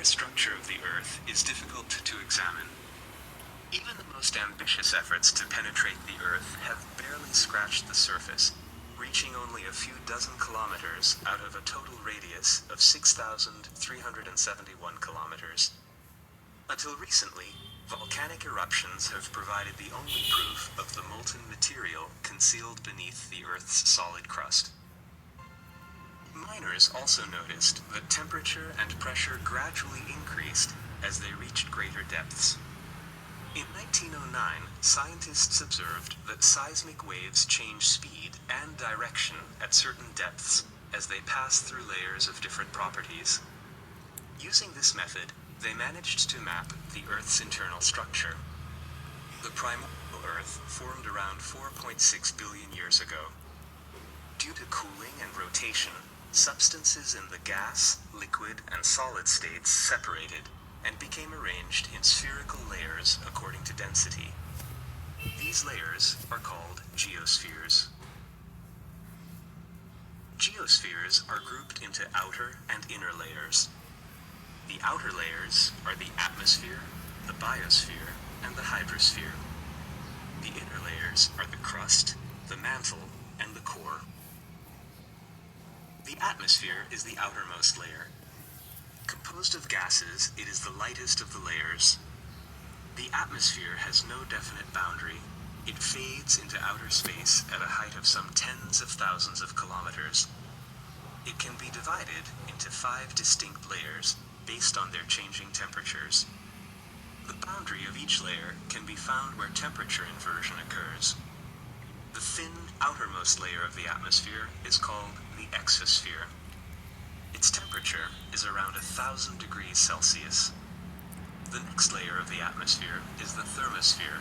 entire structure of the Earth is difficult to examine. Even the most ambitious efforts to penetrate the Earth have barely scratched the surface, reaching only a few dozen kilometers out of a total radius of 6,371 kilometers. Until recently, volcanic eruptions have provided the only proof of the molten material concealed beneath the Earth's solid crust. Miners also noticed that temperature and pressure gradually increased as they reached greater depths. In 1909, scientists observed that seismic waves change speed and direction at certain depths as they pass through layers of different properties. Using this method, they managed to map the Earth's internal structure. The primordial Earth formed around 4.6 billion years ago. Due to cooling and rotation, substances in the gas, liquid, and solid states separated and became arranged in spherical layers according to density. These layers are called geospheres. Geospheres are grouped into outer and inner layers. The outer layers are the atmosphere, the biosphere, and the hydrosphere. The inner layers are the crust, the mantle, and the core. The atmosphere is the outermost layer. Composed of gases, it is the lightest of the layers. The atmosphere has no definite boundary. It fades into outer space at a height of some tens of thousands of kilometers. It can be divided into 5 distinct layers based on their changing temperatures. The boundary of each layer can be found where temperature inversion occurs. The thin outermost layer of the atmosphere is called the exosphere. Its temperature is around 1,000 degrees Celsius. The next layer of the atmosphere is the thermosphere.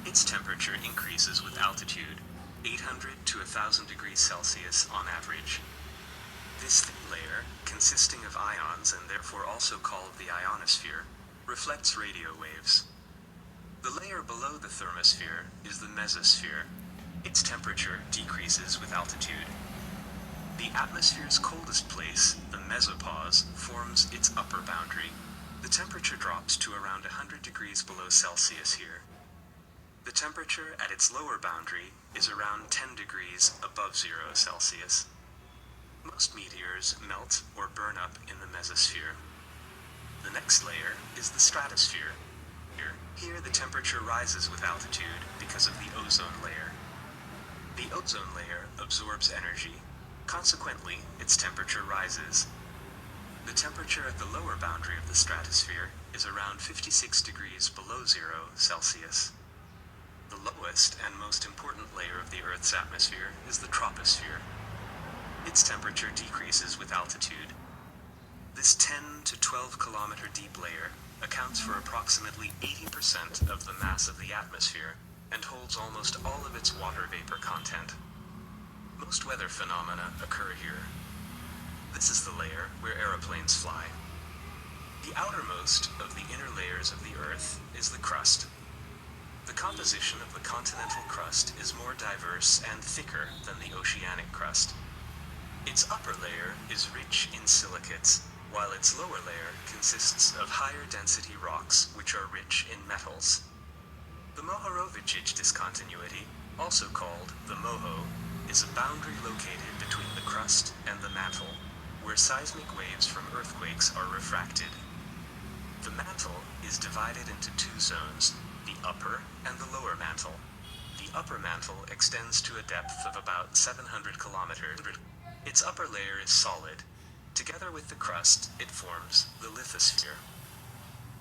Its temperature increases with altitude, 800 to 1,000 degrees Celsius on average. This thin layer, consisting of ions and therefore also called the ionosphere, reflects radio waves. The layer below the thermosphere is the mesosphere. Its temperature decreases with altitude. The atmosphere's coldest place, the mesopause, forms its upper boundary. The temperature drops to around 100 degrees below Celsius here. The temperature at its lower boundary is around 10 degrees above 0 Celsius. Most meteors melt or burn up in the mesosphere. The next layer is the stratosphere. Here the temperature rises with altitude because of the ozone layer. The ozone layer absorbs energy. Consequently, its temperature rises. The temperature at the lower boundary of the stratosphere is around 56 degrees below 0 Celsius. The lowest and most important layer of the Earth's atmosphere is the troposphere. Its temperature decreases with altitude. This 10 to 12 kilometer deep layer accounts for approximately 80% of the mass of the atmosphere and holds almost all of its water vapor content. Most weather phenomena occur here. This is the layer where aeroplanes fly. The outermost of the inner layers of the Earth is the crust. The composition of the continental crust is more diverse and thicker than the oceanic crust. Its upper layer is rich in silicates, while its lower layer consists of higher density rocks which are rich in metals. The Mohorovičić discontinuity, also called the MOHO, is a boundary located between the crust and the mantle, where seismic waves from earthquakes are refracted. The mantle is divided into 2 zones, the upper and the lower mantle. The upper mantle extends to a depth of about 700 kilometers. Its upper layer is solid. Together with the crust, it forms the lithosphere.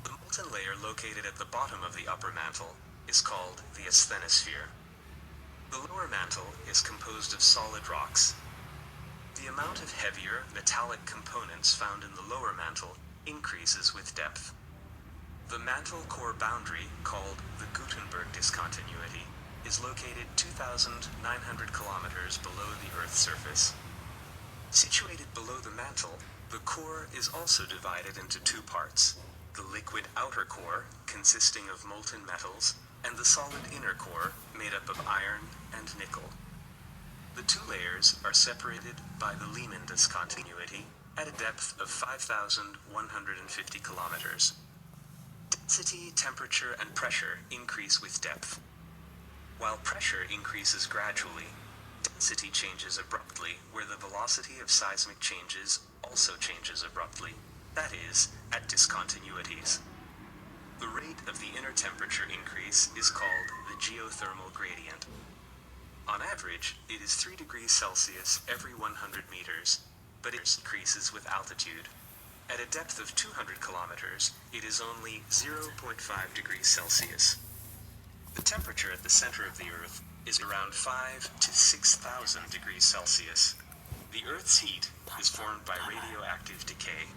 The molten layer located at the bottom of the upper mantle is called the asthenosphere. The lower mantle is composed of solid rocks. The amount of heavier, metallic components found in the lower mantle increases with depth. The mantle-core boundary, called the Gutenberg discontinuity, is located 2,900 kilometers below the Earth's surface. Situated below the mantle, the core is also divided into 2 parts, the liquid outer core, consisting of molten metals, and the solid inner core, made up of iron and nickel. The two layers are separated by the Lehmann discontinuity, at a depth of 5,150 kilometers. Density, temperature, and pressure increase with depth. While pressure increases gradually, density changes abruptly where the velocity of seismic changes also changes abruptly, that is, at discontinuities. The rate of the inner temperature increase is called the geothermal gradient. On average, it is 3 degrees Celsius every 100 meters, but it increases with altitude. At a depth of 200 kilometers, it is only 0.5 degrees Celsius. The temperature at the center of the Earth is around 5 to 6,000 degrees Celsius. The Earth's heat is formed by radioactive decay.